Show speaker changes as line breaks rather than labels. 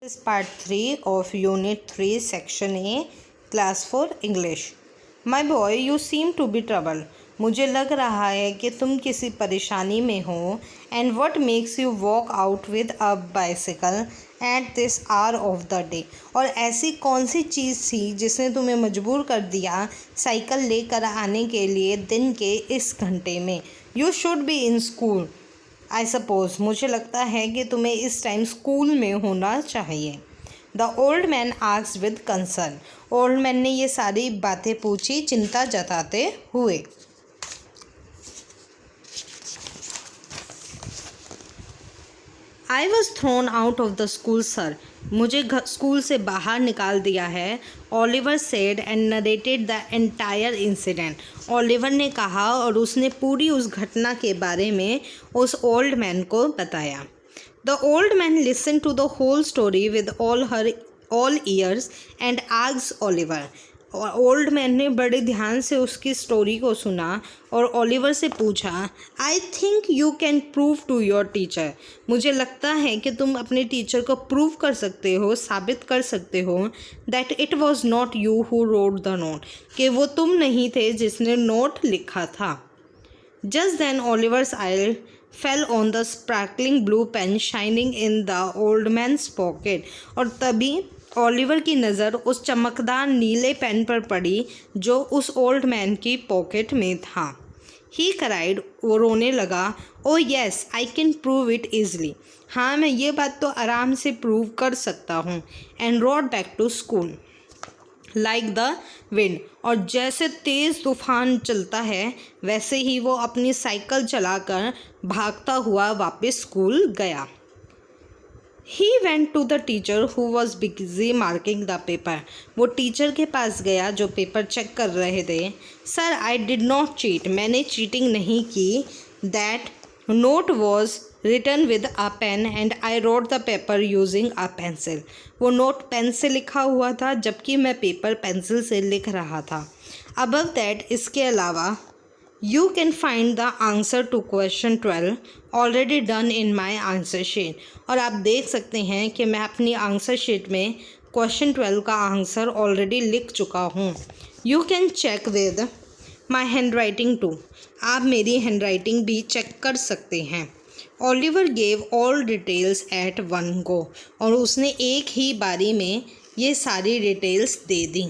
is part 3 of Unit 3, Section A, Class 4 English. My boy, you seem to be troubled. मुझे लग रहा है कि तुम किसी परेशानी में हो. And what makes you walk out with a bicycle at this hour of the day? और ऐसी कौन सी चीज़ थी जिसने तुम्हें मजबूर कर दिया साइकिल लेकर आने के लिए दिन के इस घंटे में? You should be in school. I suppose मुझे लगता है कि तुम्हें इस टाइम स्कूल में होना चाहिए. The old man asked with concern. Old man ने ये सारी बातें पूछी चिंता जताते हुए. I was thrown out of the school sir. मुझे स्कूल से बाहर निकाल दिया है. Oliver said and narrated the entire incident. Oliver ने कहा और उसने पूरी उस घटना के बारे में उस ओल्ड मैन को बताया. The old man listen to the whole story with all ears and asked Oliver. Old man ने बड़े ध्यान से उसकी स्टोरी को सुना और ओलिवर से पूछा, I think you can prove to your teacher. मुझे लगता है कि तुम अपने टीचर को प्रूव कर सकते हो, साबित कर सकते हो that it was not you who wrote the note, कि वो तुम नहीं थे जिसने नोट लिखा था. Just then Oliver's eye fell on the sparkling blue pen shining in the old man's pocket. और तभी ओलिवर की नज़र उस चमकदार नीले पेन पर पड़ी जो उस ओल्ड मैन की पॉकेट में था. He cried. वो रोने लगा. Oh yes I can prove it easily. हाँ, मैं ये बात तो आराम से प्रूव कर सकता हूँ. And rode back to school like the wind. और जैसे तेज़ तूफान चलता है वैसे ही वो अपनी साइकिल चलाकर भागता हुआ वापस स्कूल गया. He went to the teacher who was busy marking the paper. वो टीचर के पास गया जो पेपर चेक कर रहे थे. Sir I did not cheat. मैंने चीटिंग नहीं की. That note was written with a pen and I wrote the paper using a pencil. वो नोट पेन से लिखा हुआ था जबकि मैं पेपर पेंसिल से लिख रहा था. अबव दैट, इसके अलावा, You can find the answer to question 12 already done in my answer sheet. और आप देख सकते हैं कि मैं अपनी आंसर शीट में क्वेश्चन 12 का आंसर ऑलरेडी लिख चुका हूँ. You can check with my handwriting too. आप मेरी हैंडराइटिंग भी चेक कर सकते हैं. Oliver gave all details at one go. और उसने एक ही बारी में ये सारी डिटेल्स दे दी.